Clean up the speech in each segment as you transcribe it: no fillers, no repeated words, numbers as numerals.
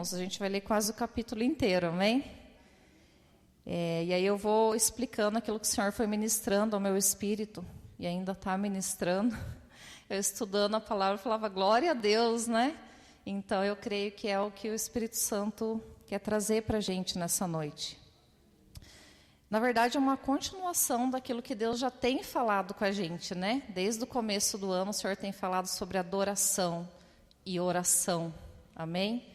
irmãos? A gente vai ler quase o capítulo inteiro, amém? E aí eu vou explicando aquilo que o Senhor foi ministrando ao meu espírito, e ainda está ministrando. Eu estudando a palavra, falava, glória a Deus, né? Então eu creio que é o que o Espírito Santo quer trazer para a gente nessa noite. Na verdade, é uma continuação daquilo que Deus já tem falado com a gente, né? Desde o começo do ano, o Senhor tem falado sobre adoração e oração, amém?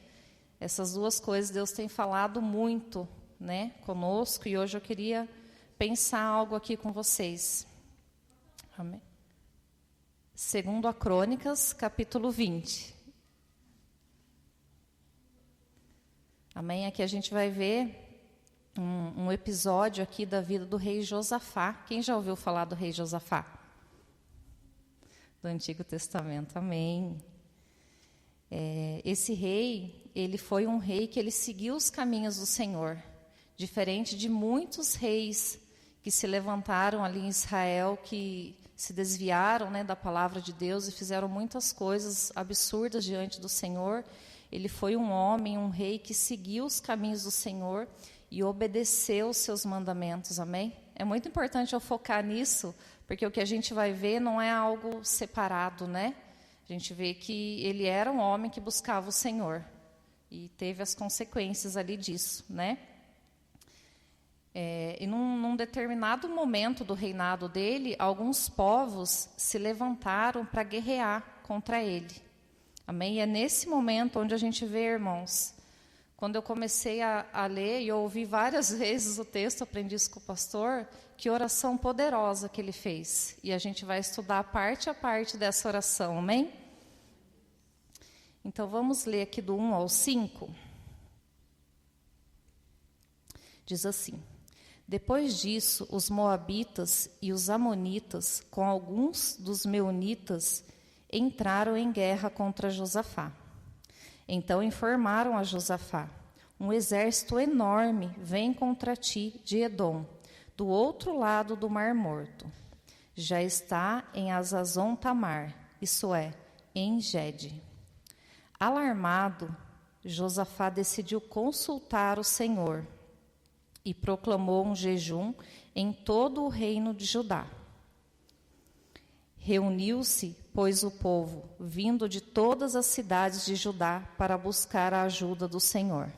Essas duas coisas Deus tem falado muito, né, conosco, e hoje eu queria pensar algo aqui com vocês. Amém? Segundo a Crônicas, capítulo 20. Amém? Aqui a gente vai ver um episódio aqui da vida do rei Josafá. Quem já ouviu falar do rei Josafá? Do Antigo Testamento, amém. Esse rei, ele foi um rei que ele seguiu os caminhos do Senhor, diferente de muitos reis que se levantaram ali em Israel, que se desviaram, né, da palavra de Deus e fizeram muitas coisas absurdas diante do Senhor. Ele foi um homem, um rei que seguiu os caminhos do Senhor e obedeceu os seus mandamentos, amém? É muito importante eu focar nisso, porque o que a gente vai ver não é algo separado, né? A gente vê que ele era um homem que buscava o Senhor e teve as consequências ali disso, né? E num determinado momento do reinado dele, alguns povos se levantaram para guerrear contra ele. Amém? E é nesse momento onde a gente vê, irmãos, quando eu comecei a ler e eu ouvi várias vezes o texto, aprendi isso com o pastor, que oração poderosa que ele fez. E a gente vai estudar parte a parte dessa oração, amém? Então vamos ler aqui do 1 ao 5. Diz assim: Depois disso, os moabitas e os amonitas, com alguns dos meunitas, entraram em guerra contra Josafá. Então informaram a Josafá: um exército enorme vem contra ti de Edom, do outro lado do Mar Morto. Já está em Hazazon Tamar, isso é, em Gede. Alarmado, Josafá decidiu consultar o Senhor e proclamou um jejum em todo o reino de Judá. Reuniu-se, pois, o povo, vindo de todas as cidades de Judá, para buscar a ajuda do Senhor.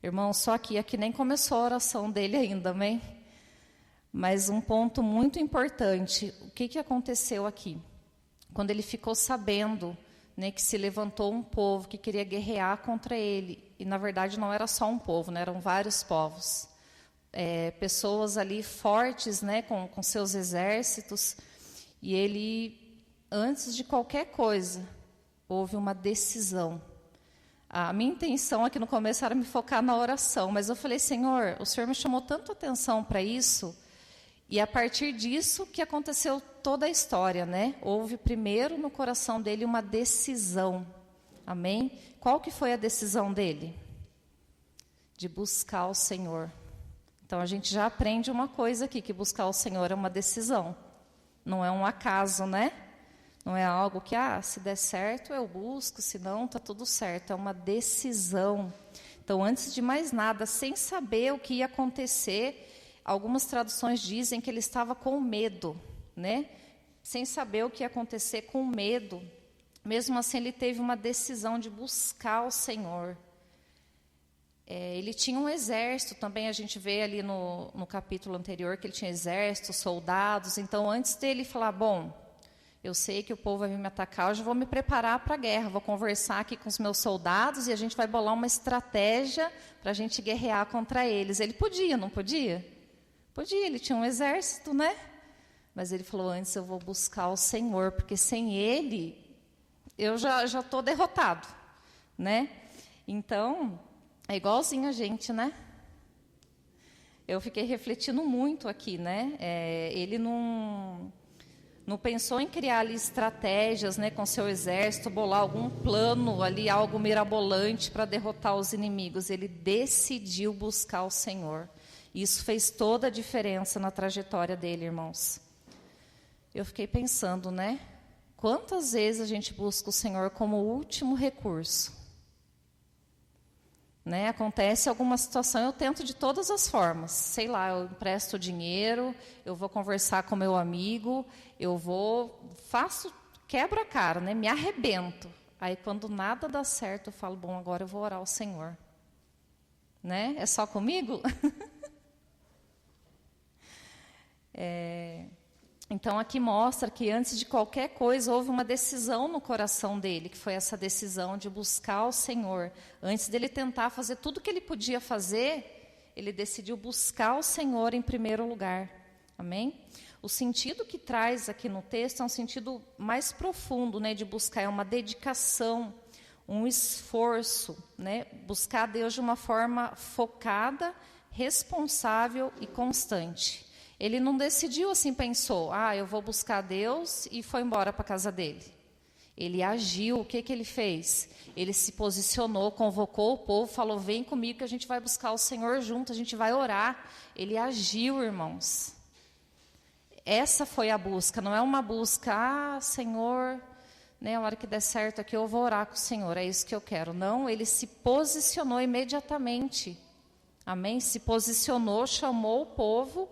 Irmão, só aqui nem começou a oração dele ainda, amém? Mas um ponto muito importante, o que aconteceu aqui? Quando ele ficou sabendo, né, que se levantou um povo que queria guerrear contra ele, e na verdade não era só um povo, né, eram vários povos. Pessoas ali fortes, né, com seus exércitos, e ele, antes de qualquer coisa, houve uma decisão. A minha intenção aqui no começo era me focar na oração, mas eu falei, Senhor, o Senhor me chamou tanto atenção para isso, e a partir disso que aconteceu toda a história, né? Houve primeiro no coração dele uma decisão, amém? Qual que foi a decisão dele? De buscar o Senhor. Então a gente já aprende uma coisa aqui, que buscar o Senhor é uma decisão. Não é um acaso, né? Não é algo que, se der certo eu busco, se não, está tudo certo. É uma decisão. Então, antes de mais nada, sem saber o que ia acontecer, algumas traduções dizem que ele estava com medo, né? Sem saber o que ia acontecer, com medo. Mesmo assim, ele teve uma decisão de buscar o Senhor. Ele tinha um exército, também a gente vê ali no capítulo anterior que ele tinha exército, soldados. Então, antes dele falar, bom, eu sei que o povo vai vir me atacar, eu já vou me preparar para a guerra, vou conversar aqui com os meus soldados e a gente vai bolar uma estratégia para a gente guerrear contra eles. Ele podia, não podia? Podia, ele tinha um exército, né? Mas ele falou, antes eu vou buscar o Senhor, porque sem ele, eu já estou derrotado, né? Então, é igualzinho a gente, né? Eu fiquei refletindo muito aqui, né? Ele não pensou em criar ali estratégias, né, com seu exército, bolar algum plano ali, algo mirabolante para derrotar os inimigos. Ele decidiu buscar o Senhor. Isso fez toda a diferença na trajetória dele, irmãos. Eu fiquei pensando, né? Quantas vezes a gente busca o Senhor como último recurso? né? Acontece alguma situação, eu tento de todas as formas. Sei lá, eu empresto dinheiro, eu vou conversar com meu amigo, faço, quebro a cara, né? Me arrebento. Aí, quando nada dá certo, eu falo, bom, agora eu vou orar ao Senhor. Né? É só comigo? Então, aqui mostra que antes de qualquer coisa, houve uma decisão no coração dele, que foi essa decisão de buscar o Senhor. Antes dele tentar fazer tudo o que ele podia fazer, ele decidiu buscar o Senhor em primeiro lugar. Amém? O sentido que traz aqui no texto é um sentido mais profundo, né, de buscar, é uma dedicação, um esforço, né, buscar Deus de uma forma focada, responsável e constante. Ele não decidiu assim, pensou, eu vou buscar Deus e foi embora para a casa dele. Ele agiu, o que ele fez? Ele se posicionou, convocou o povo, falou, vem comigo que a gente vai buscar o Senhor junto, a gente vai orar. Ele agiu, irmãos. Essa foi a busca, não é uma busca, Senhor, né, a hora que der certo aqui eu vou orar com o Senhor, é isso que eu quero. Não, ele se posicionou imediatamente. Amém? Se posicionou, chamou o povo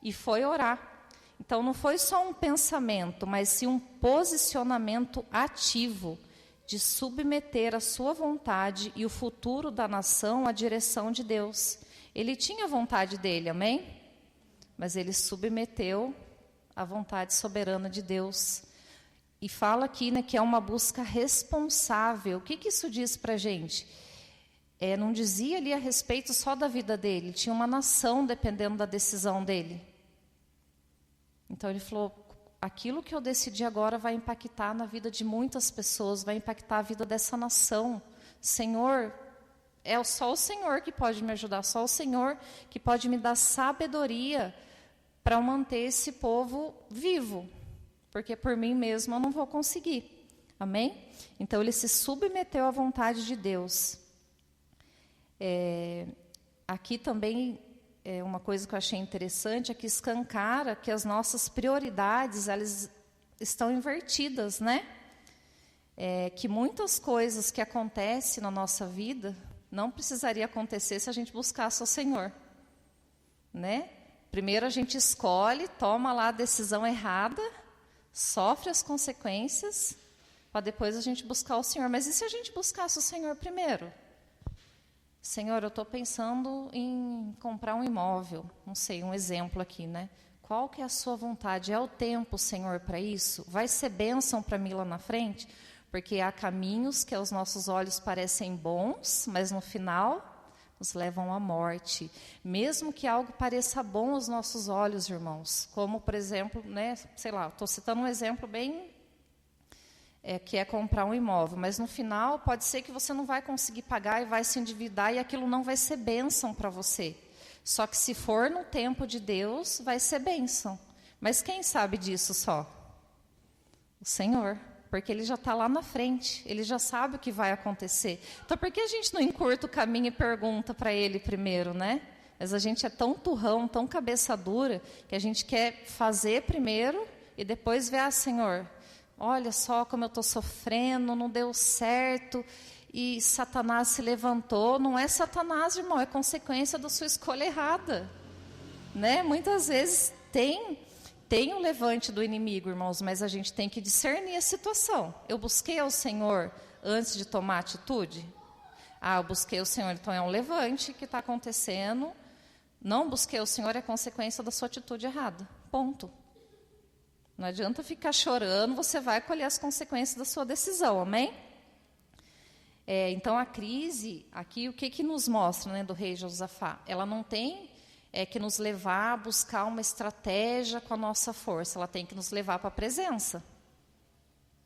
e foi orar. Então, não foi só um pensamento, mas sim um posicionamento ativo de submeter a sua vontade e o futuro da nação à direção de Deus. Ele tinha a vontade dele, amém? Mas ele submeteu à vontade soberana de Deus. E fala aqui, né, que é uma busca responsável. O que isso diz para a gente? Não dizia ali a respeito só da vida dele, tinha uma nação dependendo da decisão dele. Então ele falou, aquilo que eu decidi agora vai impactar na vida de muitas pessoas, vai impactar a vida dessa nação. Senhor, é só o Senhor que pode me ajudar, só o Senhor que pode me dar sabedoria para manter esse povo vivo, porque por mim mesmo eu não vou conseguir. Amém? Então ele se submeteu à vontade de Deus. Aqui também uma coisa que eu achei interessante é que escancara que as nossas prioridades elas estão invertidas, né? Que muitas coisas que acontecem na nossa vida não precisaria acontecer se a gente buscasse o Senhor, né? Primeiro a gente escolhe, toma lá a decisão errada, sofre as consequências, para depois a gente buscar o Senhor. Mas e se a gente buscasse o Senhor primeiro? Senhor, eu estou pensando em comprar um imóvel, não sei, um exemplo aqui, né? Qual que é a sua vontade? É o tempo, Senhor, para isso? Vai ser bênção para mim lá na frente? Porque há caminhos que aos nossos olhos parecem bons, mas no final nos levam à morte. Mesmo que algo pareça bom aos nossos olhos, irmãos, como, por exemplo, né, sei lá, estou citando um exemplo bem... que é comprar um imóvel, mas no final pode ser que você não vai conseguir pagar e vai se endividar e aquilo não vai ser bênção para você. Só que se for no tempo de Deus, vai ser bênção. Mas quem sabe disso só? O Senhor, porque Ele já está lá na frente, Ele já sabe o que vai acontecer. Então por que a gente não encurta o caminho e pergunta para Ele primeiro, né? Mas a gente é tão turrão, tão cabeça dura, que a gente quer fazer primeiro e depois ver, Senhor... Olha só como eu estou sofrendo, não deu certo, e Satanás se levantou. Não é Satanás, irmão, é consequência da sua escolha errada. Né? Muitas vezes tem o levante do inimigo, irmãos, mas a gente tem que discernir a situação. Eu busquei ao Senhor antes de tomar atitude? Eu busquei o Senhor, então é um levante que está acontecendo. Não busquei o Senhor é consequência da sua atitude errada. Ponto. Não adianta ficar chorando, você vai colher as consequências da sua decisão, amém? Então a crise, aqui o que nos mostra, né, do rei Josafá? Ela não tem que nos levar a buscar uma estratégia com a nossa força, ela tem que nos levar para a presença.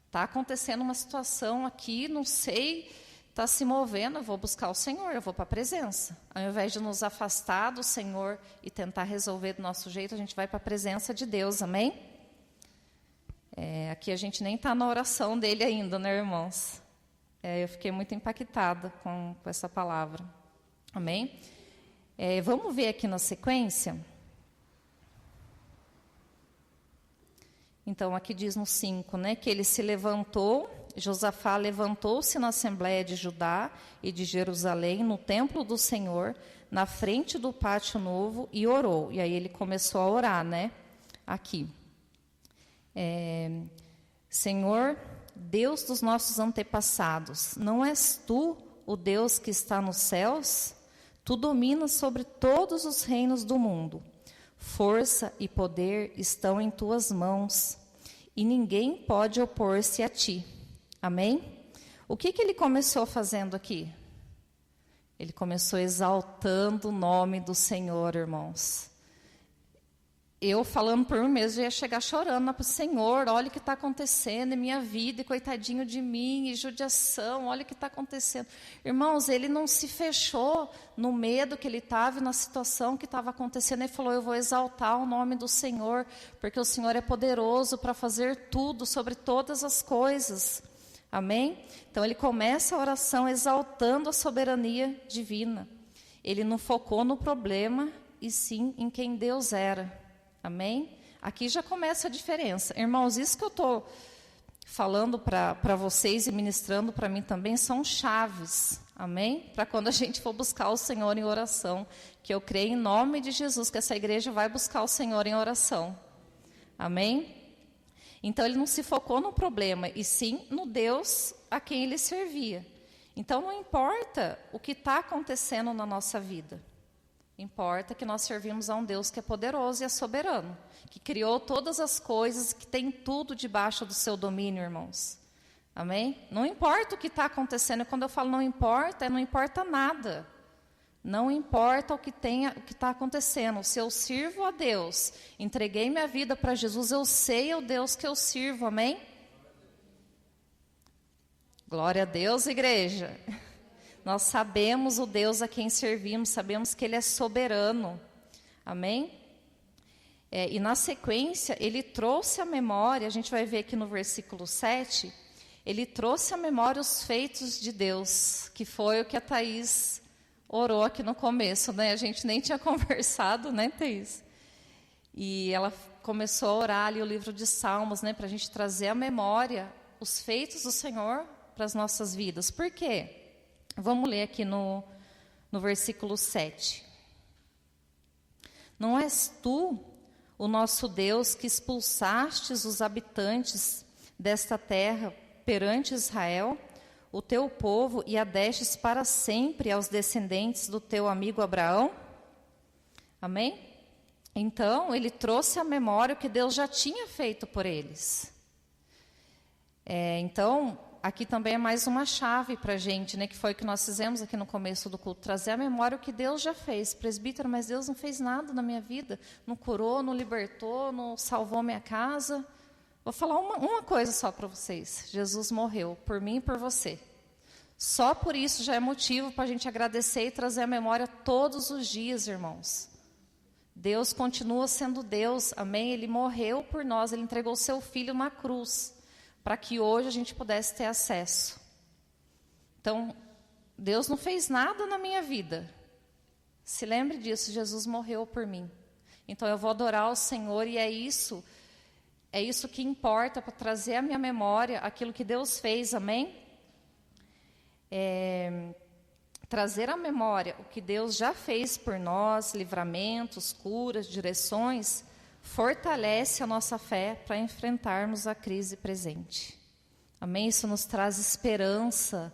Está acontecendo uma situação aqui, não sei, está se movendo, eu vou buscar o Senhor, eu vou para a presença. Ao invés de nos afastar do Senhor e tentar resolver do nosso jeito, a gente vai para a presença de Deus, amém? Aqui a gente nem está na oração dele ainda, né, irmãos? Eu fiquei muito impactada com essa palavra. Amém? Vamos ver aqui na sequência. Então, aqui diz no 5, né, que ele se levantou, Josafá levantou-se na Assembleia de Judá e de Jerusalém, no templo do Senhor, na frente do pátio novo, e orou. E aí ele começou a orar, né? Aqui. Senhor, Deus dos nossos antepassados, não és tu o Deus que está nos céus? Tu dominas sobre todos os reinos do mundo. Força e poder estão em tuas mãos, e ninguém pode opor-se a ti. Amém? O que ele começou fazendo aqui? Ele começou exaltando o nome do Senhor, irmãos. Eu, falando por mim mesmo, ia chegar chorando para o Senhor, olha o que está acontecendo em minha vida, e coitadinho de mim, e judiação, olha o que está acontecendo. Irmãos, ele não se fechou no medo que ele estava, na situação que estava acontecendo, ele falou, eu vou exaltar o nome do Senhor, porque o Senhor é poderoso para fazer tudo, sobre todas as coisas. Amém? Então, ele começa a oração exaltando a soberania divina. Ele não focou no problema, e sim em quem Deus era. Amém? Aqui já começa a diferença. Irmãos, isso que eu estou falando para vocês e ministrando para mim também são chaves. Amém? Para quando a gente for buscar o Senhor em oração. Que eu creio em nome de Jesus que essa igreja vai buscar o Senhor em oração. Amém? Então, ele não se focou no problema, e sim no Deus a quem ele servia. Então, não importa o que está acontecendo na nossa vida. Importa que nós servimos a um Deus que é poderoso e é soberano, que criou todas as coisas, que tem tudo debaixo do seu domínio, irmãos. Amém? Não importa o que está acontecendo. Quando eu falo não importa, não importa nada. Não importa o que está acontecendo. Se eu sirvo a Deus, entreguei minha vida para Jesus, eu sei o Deus que eu sirvo. Amém? Glória a Deus, igreja. Nós sabemos o Deus a quem servimos, sabemos que Ele é soberano. Amém? E na sequência, Ele trouxe à memória, a gente vai ver aqui no versículo 7, Ele trouxe à memória os feitos de Deus, que foi o que a Thaís orou aqui no começo, né? A gente nem tinha conversado, né, Thaís? E ela começou a orar ali o livro de Salmos, né, para a gente trazer à memória os feitos do Senhor para as nossas vidas. Por quê? Vamos ler aqui no versículo 7. Não és tu, o nosso Deus, que expulsastes os habitantes desta terra perante Israel, o teu povo, e a destes para sempre aos descendentes do teu amigo Abraão? Amém? Então, ele trouxe à memória o que Deus já tinha feito por eles. Então, aqui também é mais uma chave para a gente, né, que foi o que nós fizemos aqui no começo do culto, trazer à memória o que Deus já fez. Presbítero, mas Deus não fez nada na minha vida, não curou, não libertou, não salvou minha casa. Vou falar uma coisa só para vocês, Jesus morreu por mim e por você. Só por isso já é motivo para a gente agradecer e trazer à memória todos os dias, irmãos. Deus continua sendo Deus, amém? Ele morreu por nós, Ele entregou o seu Filho na cruz, para que hoje a gente pudesse ter acesso. Então, Deus não fez nada na minha vida. Se lembre disso, Jesus morreu por mim. Então, eu vou adorar o Senhor, e é isso que importa, para trazer à minha memória aquilo que Deus fez, amém? Trazer à memória o que Deus já fez por nós, livramentos, curas, direções, fortalece a nossa fé para enfrentarmos a crise presente. Amém? Isso nos traz esperança,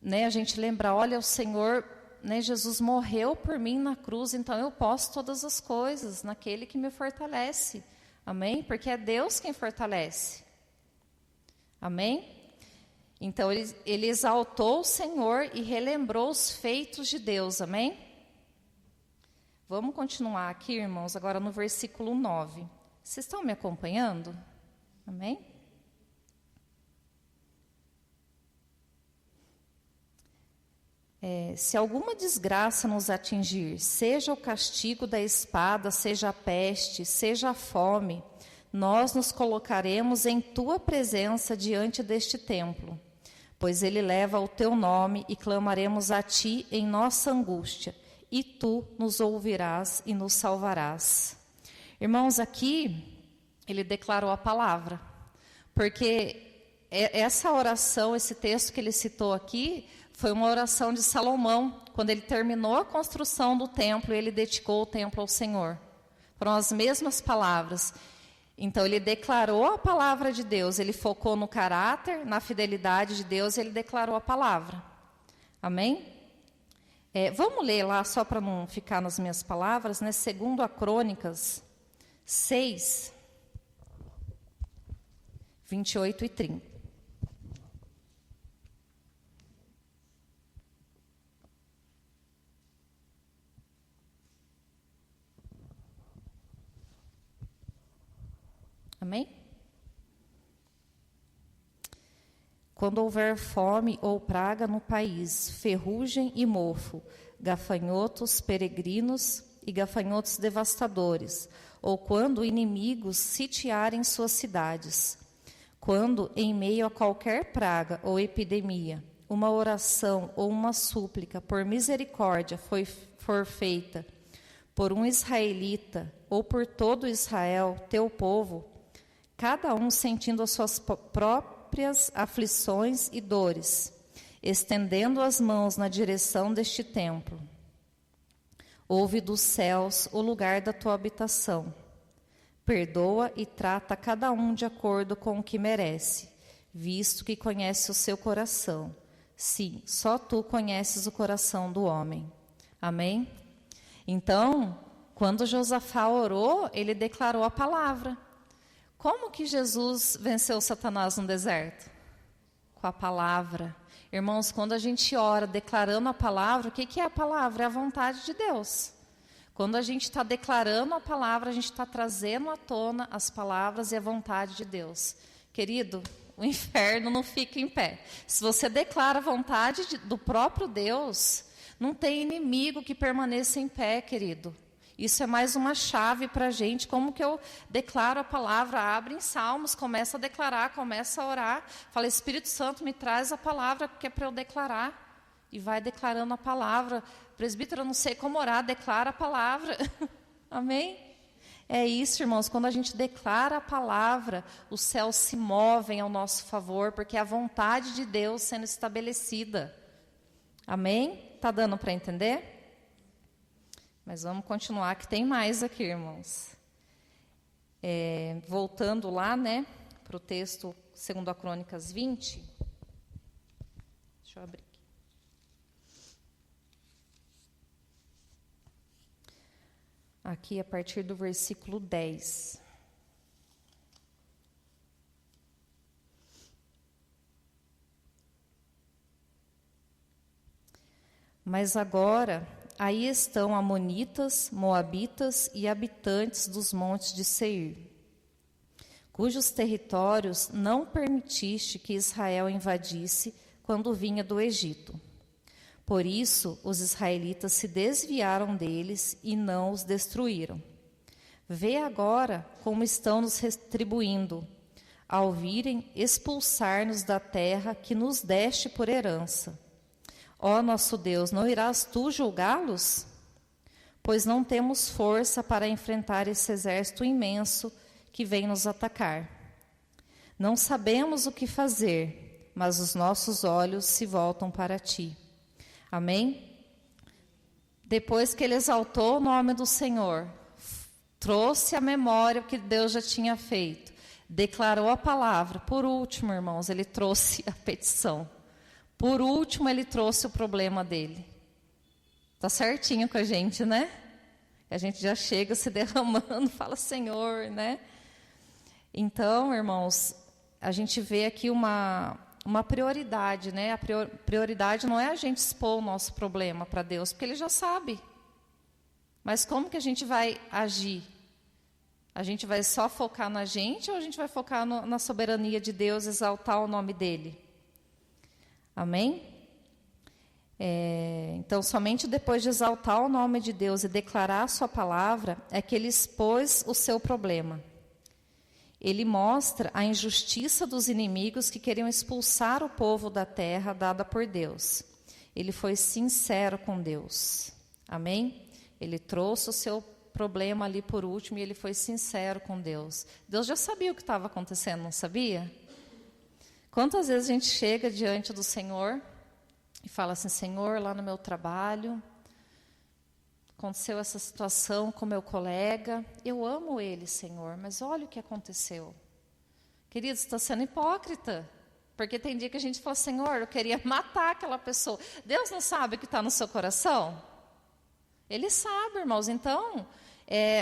né? A gente lembra, olha, o Senhor, né, Jesus morreu por mim na cruz, então eu posso todas as coisas naquele que me fortalece. Amém? Porque é Deus quem fortalece. Amém? Então, ele exaltou o Senhor e relembrou os feitos de Deus. Amém? Vamos continuar aqui, irmãos, agora no versículo 9. Vocês estão me acompanhando? Amém? Se alguma desgraça nos atingir, seja o castigo da espada, seja a peste, seja a fome, nós nos colocaremos em tua presença diante deste templo, pois ele leva o teu nome, e clamaremos a ti em nossa angústia, e tu nos ouvirás e nos salvarás. Irmãos, aqui ele declarou a palavra, porque essa oração, esse texto que ele citou aqui, foi uma oração de Salomão, quando ele terminou a construção do templo, ele dedicou o templo ao Senhor. Foram as mesmas palavras. Então, ele declarou a palavra de Deus, ele focou no caráter, na fidelidade de Deus, e ele declarou a palavra. Amém? Vamos ler lá, só para não ficar nas minhas palavras, né? Segundo a Crônicas 6, 28 e 30. Amém? Quando houver fome ou praga no país, ferrugem e mofo, gafanhotos peregrinos e gafanhotos devastadores, ou quando inimigos sitiarem suas cidades, quando, em meio a qualquer praga ou epidemia, uma oração ou uma súplica por misericórdia for feita por um israelita ou por todo Israel, teu povo, cada um sentindo as suas próprias aflições e dores, estendendo as mãos na direção deste templo. Ouve dos céus o lugar da tua habitação. Perdoa e trata cada um de acordo com o que merece, visto que conhece o seu coração. Sim, só tu conheces o coração do homem. Amém? Então, quando Josafá orou, ele declarou a palavra. Como que Jesus venceu Satanás no deserto? Com a palavra. Irmãos, quando a gente ora declarando a palavra, o que é a palavra? É a vontade de Deus. Quando a gente está declarando a palavra, a gente está trazendo à tona as palavras e a vontade de Deus. Querido, o inferno não fica em pé. Se você declara a vontade do próprio Deus, não tem inimigo que permaneça em pé, querido. Isso é mais uma chave para a gente, como que eu declaro a palavra, abre em Salmos, começa a declarar, começa a orar, fala, Espírito Santo, me traz a palavra, porque é para eu declarar, e vai declarando a palavra. Presbítero, eu não sei como orar, declara a palavra, amém? É isso, irmãos, quando a gente declara a palavra, os céus se movem ao nosso favor, porque é a vontade de Deus sendo estabelecida, amém? Está dando para entender? Mas vamos continuar, que tem mais aqui, irmãos. Voltando lá, né, para o texto 2 Crônicas 20. Deixa eu abrir aqui. Aqui, a partir do versículo 10. Mas agora, aí estão amonitas, moabitas e habitantes dos montes de Seir, cujos territórios não permitiste que Israel invadisse quando vinha do Egito. Por isso, os israelitas se desviaram deles e não os destruíram. Vê agora como estão nos retribuindo, ao virem expulsar-nos da terra que nos deste por herança. Ó nosso Deus, não irás tu julgá-los? Pois não temos força para enfrentar esse exército imenso que vem nos atacar. Não sabemos o que fazer, mas os nossos olhos se voltam para ti. Amém? Depois que ele exaltou o nome do Senhor, trouxe à memória o que Deus já tinha feito, declarou a palavra. Por último, irmãos, ele trouxe a petição. Por último, ele trouxe o problema dele. Está certinho com a gente, né? A gente já chega se derramando, fala, Senhor, né? Então, irmãos, a gente vê aqui uma prioridade, né? A prioridade não é a gente expor o nosso problema para Deus, porque Ele já sabe. Mas como que a gente vai agir? A gente vai só focar na gente ou a gente vai focar na soberania de Deus, exaltar o nome dEle? Amém? Então, somente depois de exaltar o nome de Deus e declarar a sua palavra, é que ele expôs o seu problema. Ele mostra a injustiça dos inimigos que queriam expulsar o povo da terra dada por Deus. Ele foi sincero com Deus. Amém? Ele trouxe o seu problema ali por último e ele foi sincero com Deus. Deus já sabia o que estava acontecendo, não sabia? Quantas vezes a gente chega diante do Senhor e fala assim, Senhor, lá no meu trabalho, aconteceu essa situação com meu colega, eu amo ele, Senhor, mas olha o que aconteceu. Querido, você está sendo hipócrita, porque tem dia que a gente fala, Senhor, eu queria matar aquela pessoa. Deus não sabe o que está no seu coração? Ele sabe, irmãos. Então,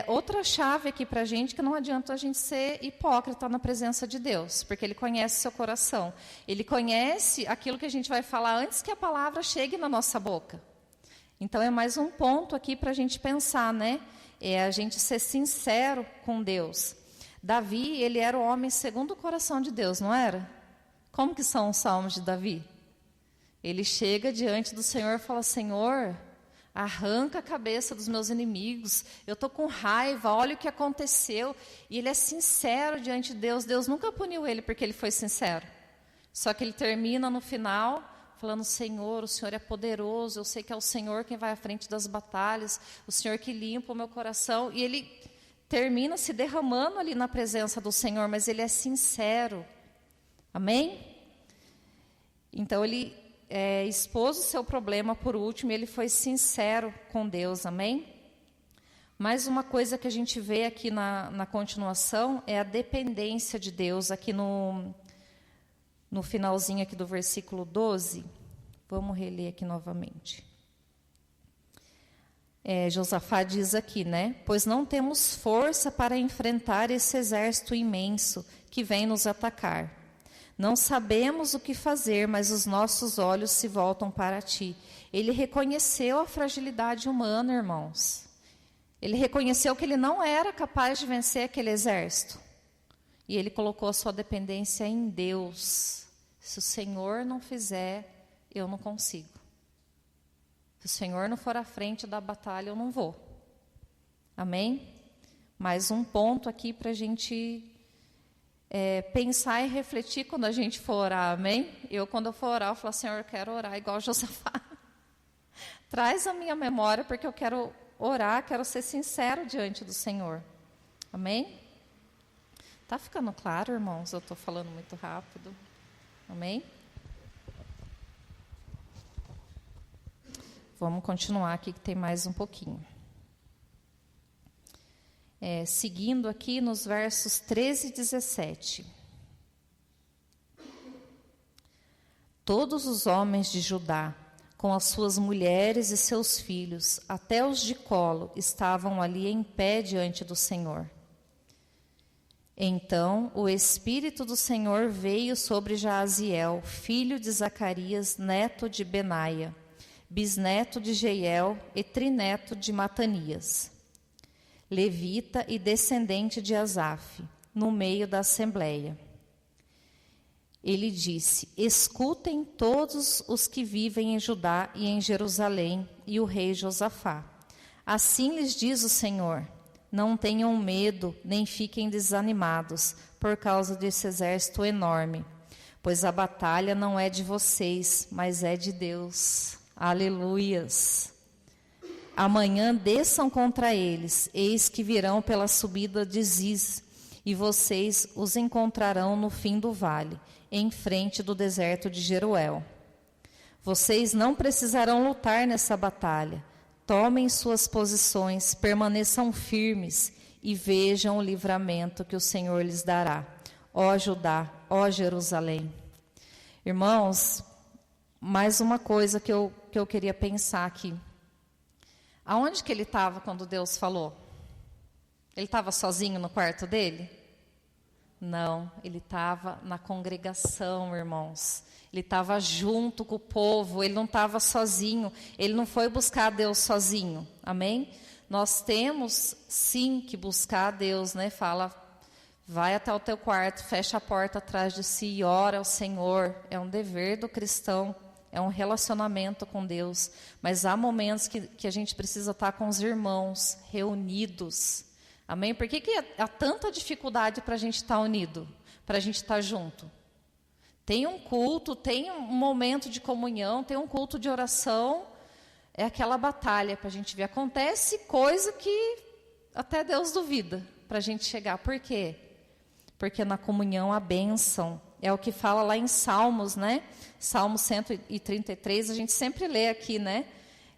outra chave aqui para a gente, que não adianta a gente ser hipócrita na presença de Deus, porque Ele conhece o seu coração. Ele conhece aquilo que a gente vai falar antes que a palavra chegue na nossa boca. Então, é mais um ponto aqui para a gente pensar, né? É a gente ser sincero com Deus. Davi, ele era o homem segundo o coração de Deus, não era? Como que são os salmos de Davi? Ele chega diante do Senhor e fala, Senhor, arranca a cabeça dos meus inimigos, eu estou com raiva, olha o que aconteceu. E ele é sincero diante de Deus. Deus nunca puniu ele porque ele foi sincero. Só que ele termina no final falando, Senhor, o Senhor é poderoso, eu sei que é o Senhor quem vai à frente das batalhas, o Senhor que limpa o meu coração. E ele termina se derramando ali na presença do Senhor, mas ele é sincero. Amém? Então ele expôs o seu problema por último e ele foi sincero com Deus, amém? Mais uma coisa que a gente vê aqui na continuação é a dependência de Deus, aqui no finalzinho aqui do versículo 12. Vamos reler aqui novamente. Josafá diz aqui, né? Pois não temos força para enfrentar esse exército imenso que vem nos atacar. Não sabemos o que fazer, mas os nossos olhos se voltam para ti. Ele reconheceu a fragilidade humana, irmãos. Ele reconheceu que ele não era capaz de vencer aquele exército. E ele colocou a sua dependência em Deus. Se o Senhor não fizer, eu não consigo. Se o Senhor não for à frente da batalha, eu não vou. Amém? Mais um ponto aqui para a gente pensar e refletir quando a gente for orar, amém? Quando eu for orar, eu falo, Senhor, eu quero orar igual Josafá. Traz a minha memória, porque eu quero orar, quero ser sincero diante do Senhor. Amém? Tá ficando claro, irmãos? Eu estou falando muito rápido. Amém? Vamos continuar aqui, que tem mais um pouquinho. Seguindo aqui nos versos 13 e 17. Todos os homens de Judá, com as suas mulheres e seus filhos, até os de colo, estavam ali em pé diante do Senhor. Então o Espírito do Senhor veio sobre Jaaziel, filho de Zacarias, neto de Benaia, bisneto de Jeiel e trineto de Matanias, levita e descendente de Asaf, no meio da assembleia. Ele disse: escutem todos os que vivem em Judá e em Jerusalém, e o rei Josafá. Assim lhes diz o Senhor: não tenham medo, nem fiquem desanimados, por causa desse exército enorme, pois a batalha não é de vocês, mas é de Deus. Aleluias! Amanhã desçam contra eles, eis que virão pela subida de Ziz, e vocês os encontrarão no fim do vale, em frente do deserto de Jeruel. Vocês não precisarão lutar nessa batalha. Tomem suas posições, permaneçam firmes e vejam o livramento que o Senhor lhes dará. Ó Judá, ó Jerusalém. Irmãos, mais uma coisa que eu queria pensar aqui. Aonde que ele estava quando Deus falou? Ele estava sozinho no quarto dele? Não, ele estava na congregação, irmãos. Ele estava junto com o povo, ele não estava sozinho, ele não foi buscar Deus sozinho, amém? Nós temos sim que buscar a Deus, né? Fala, vai até o teu quarto, fecha a porta atrás de si e ora ao Senhor. É um dever do cristão, é um relacionamento com Deus. Mas há momentos que a gente precisa estar com os irmãos reunidos, amém? Por que há tanta dificuldade para a gente estar unido, para a gente estar junto? Tem um culto, tem um momento de comunhão, tem um culto de oração, é aquela batalha para a gente ver. Acontece coisa que até Deus duvida para a gente chegar. Por quê? Porque na comunhão há bênção, É o que fala lá em Salmos, né? Salmo 133, a gente sempre lê aqui, né?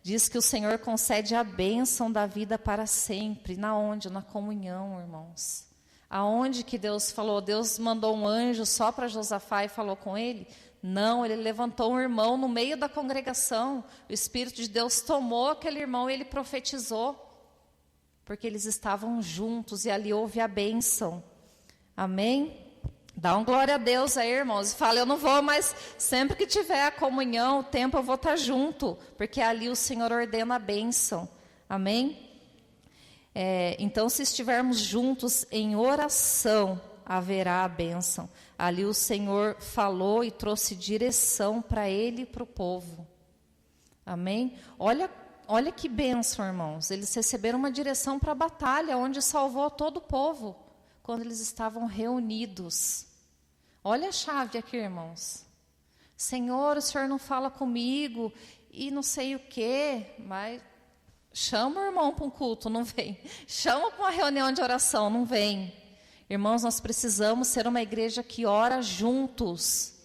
Diz que o Senhor concede a bênção da vida para sempre. Na onde? Na comunhão, irmãos. Aonde que Deus falou? Deus mandou um anjo só para Josafá e falou com ele? Não, ele levantou um irmão no meio da congregação. O Espírito de Deus tomou aquele irmão e ele profetizou. Porque eles estavam juntos e ali houve a bênção. Amém? Dá um glória a Deus aí, irmãos. Fala, eu não vou, mas sempre que tiver a comunhão, o tempo eu vou estar junto. Porque ali o Senhor ordena a bênção. Amém? Então, se estivermos juntos em oração, haverá a bênção. Ali o Senhor falou e trouxe direção para ele e para o povo. Amém? Olha que bênção, irmãos. Eles receberam uma direção para a batalha, onde salvou todo o povo, quando eles estavam reunidos. Olha a chave aqui, irmãos. Senhor, o Senhor não fala comigo, e não sei o quê, mas chama o irmão para um culto, não vem. Chama para uma reunião de oração, não vem. Irmãos, nós precisamos ser uma igreja que ora juntos.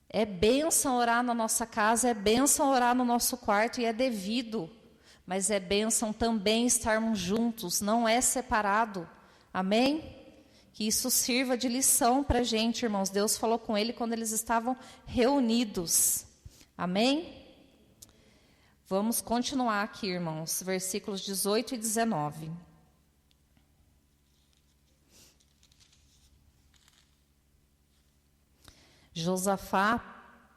É bênção orar na nossa casa, é bênção orar no nosso quarto, e é devido. Mas é bênção também estarmos juntos, não é separado. Amém? Que isso sirva de lição para a gente, irmãos. Deus falou com ele quando eles estavam reunidos. Amém? Vamos continuar aqui, irmãos. Versículos 18 e 19. Josafá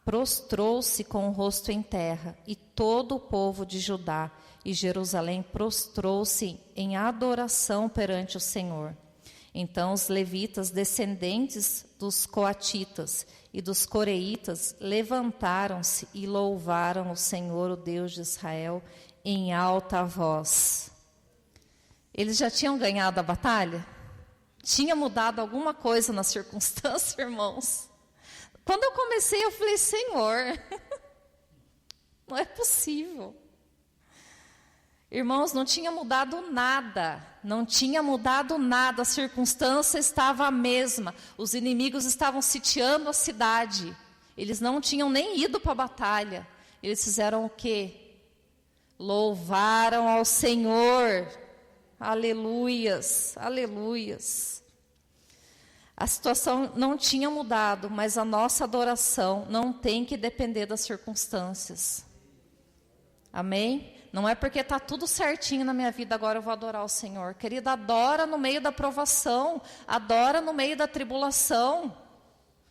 prostrou-se com o rosto em terra, e todo o povo de Judá e Jerusalém prostrou-se em adoração perante o Senhor. Então os levitas, descendentes dos coatitas e dos coreitas, levantaram-se e louvaram o Senhor, o Deus de Israel, em alta voz. Eles já tinham ganhado a batalha? Tinha mudado alguma coisa na circunstância, irmãos? Quando eu comecei, eu falei, Senhor, não é possível. Irmãos, não tinha mudado nada, a circunstância estava a mesma. Os inimigos estavam sitiando a cidade, eles não tinham nem ido para a batalha. Eles fizeram o quê? Louvaram ao Senhor, aleluias, aleluias. A situação não tinha mudado, mas a nossa adoração não tem que depender das circunstâncias. Amém? Não é porque está tudo certinho na minha vida, agora eu vou adorar o Senhor. Querida, adora no meio da provação, adora no meio da tribulação,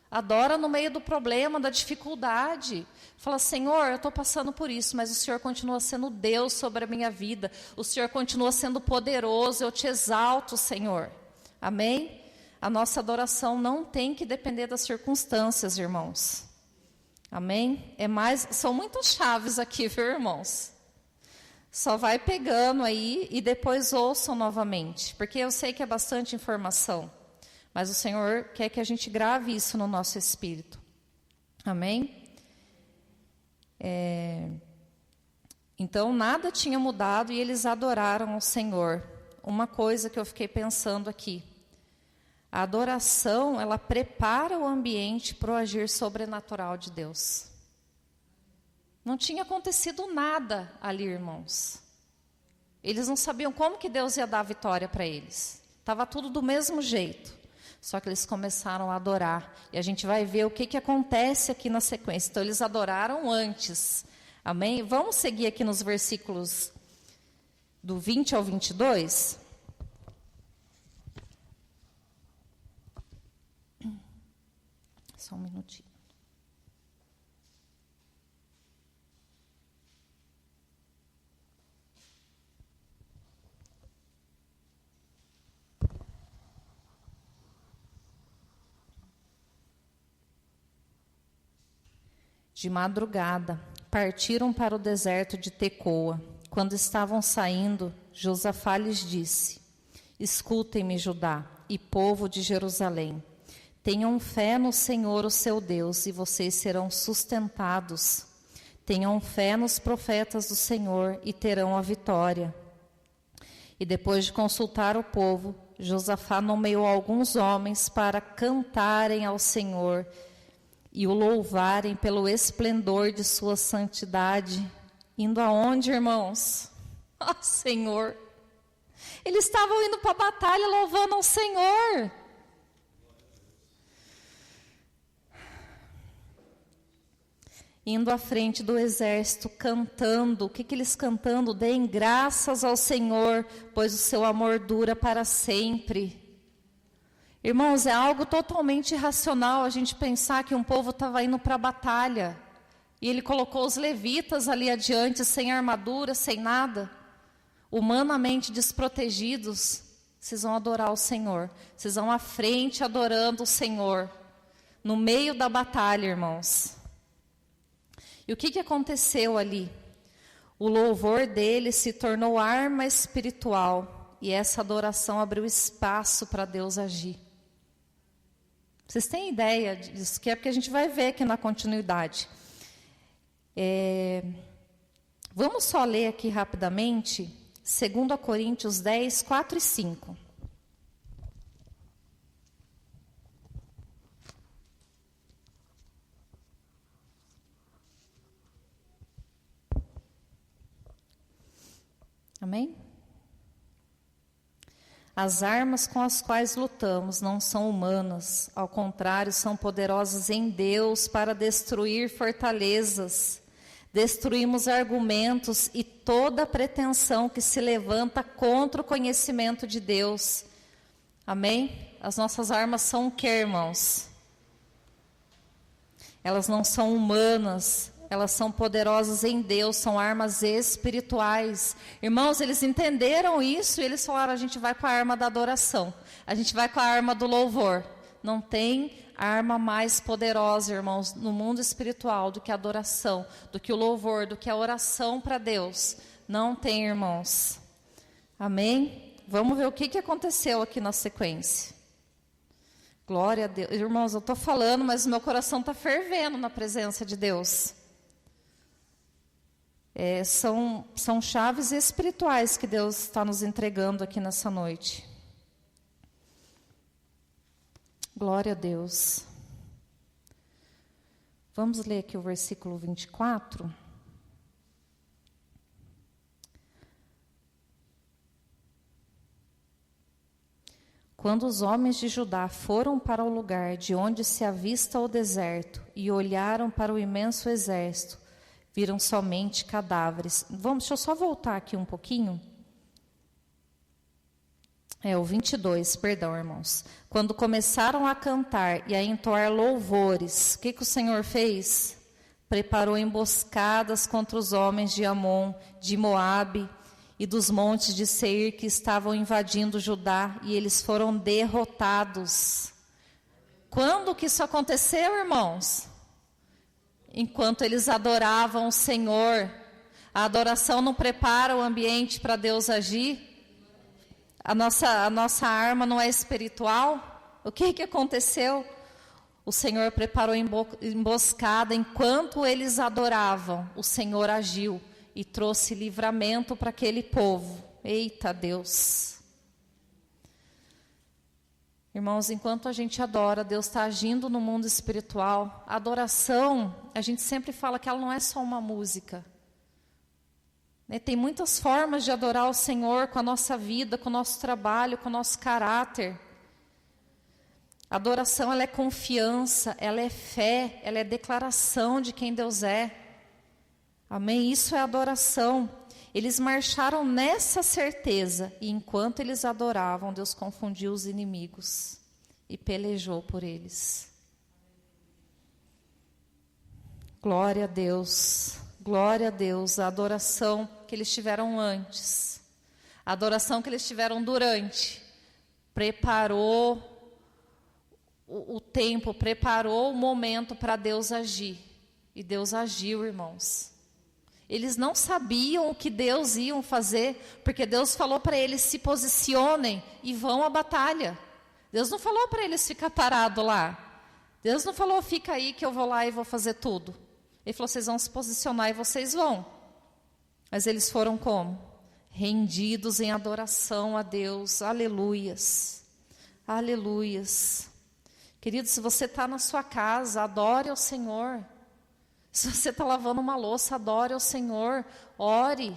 adora no meio do problema, da dificuldade. Fala, Senhor, eu estou passando por isso, mas o Senhor continua sendo Deus sobre a minha vida. O Senhor continua sendo poderoso, eu te exalto, Senhor. Amém? A nossa adoração não tem que depender das circunstâncias, irmãos. Amém? São muitas chaves aqui, viu, irmãos? Só vai pegando aí e depois ouçam novamente, porque eu sei que é bastante informação, mas o Senhor quer que a gente grave isso no nosso espírito. Amém? Então, nada tinha mudado e eles adoraram ao Senhor. Uma coisa que eu fiquei pensando aqui, a adoração, ela prepara o ambiente para o agir sobrenatural de Deus. Não tinha acontecido nada ali, irmãos. Eles não sabiam como que Deus ia dar a vitória para eles. Estava tudo do mesmo jeito. Só que eles começaram a adorar. E a gente vai ver o que acontece aqui na sequência. Então, eles adoraram antes. Amém? Vamos seguir aqui nos versículos do 20 ao 22. Só um minutinho. De madrugada, partiram para o deserto de Tecoa. Quando estavam saindo, Josafá lhes disse: Escutem-me, Judá e povo de Jerusalém. Tenham fé no Senhor, o seu Deus, e vocês serão sustentados. Tenham fé nos profetas do Senhor e terão a vitória. E depois de consultar o povo, Josafá nomeou alguns homens para cantarem ao Senhor e o louvarem pelo esplendor de sua santidade. Indo aonde, irmãos? Ah, Senhor! Eles estavam indo para a batalha louvando ao Senhor. Indo à frente do exército, cantando. O que eles cantando? Deem graças ao Senhor, pois o seu amor dura para sempre. Irmãos, é algo totalmente irracional a gente pensar que um povo estava indo para a batalha. E ele colocou os levitas ali adiante, sem armadura, sem nada. Humanamente desprotegidos. Vocês vão adorar o Senhor. Vocês vão à frente adorando o Senhor. No meio da batalha, irmãos. E o que aconteceu ali? O louvor dele se tornou arma espiritual. E essa adoração abriu espaço para Deus agir. Vocês têm ideia disso? Que é porque a gente vai ver aqui na continuidade. Vamos só ler aqui rapidamente, 2 Coríntios 10, 4 e 5. Amém? As armas com as quais lutamos não são humanas, ao contrário, são poderosas em Deus para destruir fortalezas. Destruímos argumentos e toda pretensão que se levanta contra o conhecimento de Deus. Amém? As nossas armas são o quê, irmãos? Elas não são humanas. Elas são poderosas em Deus, são armas espirituais. Irmãos, eles entenderam isso e eles falaram, a gente vai com a arma da adoração. A gente vai com a arma do louvor. Não tem arma mais poderosa, irmãos, no mundo espiritual do que a adoração, do que o louvor, do que a oração para Deus. Não tem, irmãos. Amém? Vamos ver o que aconteceu aqui na sequência. Glória a Deus. Irmãos, eu estou falando, mas o meu coração está fervendo na presença de Deus. São chaves espirituais que Deus está nos entregando aqui nessa noite. Glória a Deus. Vamos ler aqui o versículo 24. Quando os homens de Judá foram para o lugar de onde se avista o deserto e olharam para o imenso exército, viram somente cadáveres. Deixa eu só voltar aqui um pouquinho. O 22, perdão, irmãos. Quando começaram a cantar e a entoar louvores, o que o Senhor fez? Preparou emboscadas contra os homens de Amon, de Moabe e dos montes de Seir que estavam invadindo Judá, e eles foram derrotados. Quando que isso aconteceu, irmãos? Enquanto eles adoravam o Senhor. A adoração não prepara o ambiente para Deus agir? A nossa arma não é espiritual? O que aconteceu? O Senhor preparou emboscada. Enquanto eles adoravam, o Senhor agiu e trouxe livramento para aquele povo. Eita Deus! Irmãos, enquanto a gente adora, Deus está agindo no mundo espiritual. A adoração, a gente sempre fala que ela não é só uma música. Tem muitas formas de adorar o Senhor com a nossa vida, com o nosso trabalho, com o nosso caráter. A adoração, ela é confiança, ela é fé, ela é declaração de quem Deus é. Amém? Isso é adoração. Eles marcharam nessa certeza, e enquanto eles adoravam, Deus confundiu os inimigos e pelejou por eles. Glória a Deus, glória a Deus. A adoração que eles tiveram antes, a adoração que eles tiveram durante, preparou o tempo, preparou o momento para Deus agir. E Deus agiu, irmãos. Eles não sabiam o que Deus ia fazer, porque Deus falou para eles: se posicionem e vão à batalha. Deus não falou para eles ficar parado lá. Deus não falou: fica aí que eu vou lá e vou fazer tudo. Ele falou: vocês vão se posicionar e vocês vão. Mas eles foram como? rendidos em adoração a Deus. Aleluias, aleluias. Querido, se você está na sua casa, adore ao Senhor. Se você está lavando uma louça, adore ao Senhor, ore.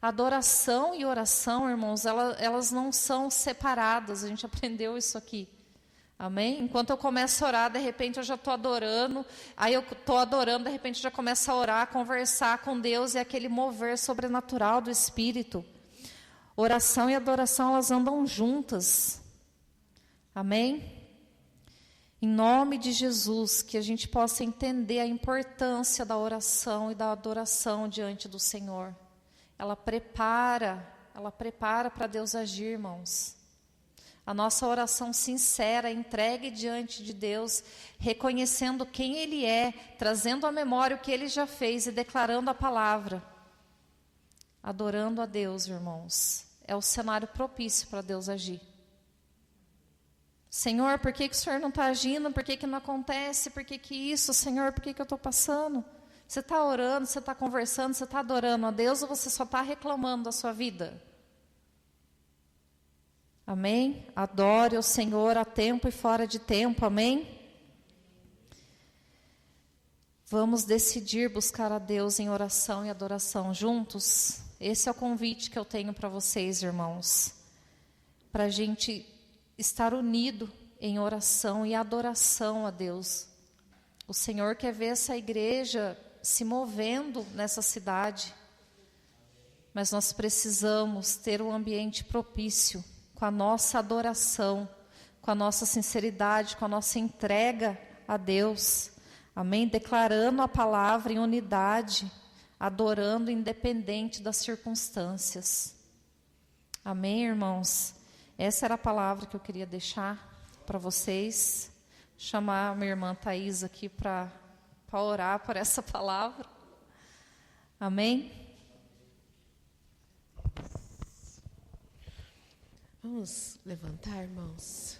Adoração e oração, irmãos, elas não são separadas, a gente aprendeu isso aqui. Amém? Enquanto eu começo a orar, de repente eu já estou adorando, aí eu estou adorando, de repente eu já começo a orar, a conversar com Deus, e aquele mover sobrenatural do Espírito. Oração e adoração, elas andam juntas. Amém? Em nome de Jesus, que a gente possa entender a importância da oração e da adoração diante do Senhor. Ela prepara para Deus agir, irmãos. A nossa oração sincera, entregue diante de Deus, reconhecendo quem Ele é, trazendo à memória o que Ele já fez e declarando a palavra. Adorando a Deus, irmãos, é o cenário propício para Deus agir. Senhor, por que o Senhor não está agindo? Por que não acontece? Por que isso, Senhor? Por que eu estou passando? Você está orando, você está conversando, você está adorando a Deus ou você só está reclamando da sua vida? Amém? Adore o Senhor a tempo e fora de tempo, amém? Vamos decidir buscar a Deus em oração e adoração juntos? Esse é o convite que eu tenho para vocês, irmãos. Para a gente estar unido em oração e adoração a Deus. O Senhor quer ver essa igreja se movendo nessa cidade, mas nós precisamos ter um ambiente propício com a nossa adoração, com a nossa sinceridade, com a nossa entrega a Deus, amém? Declarando a palavra em unidade, adorando independente das circunstâncias, amém, irmãos? Essa era a palavra que eu queria deixar para vocês. Chamar a minha irmã Thaís aqui para orar por essa palavra. Amém? Vamos levantar, irmãos.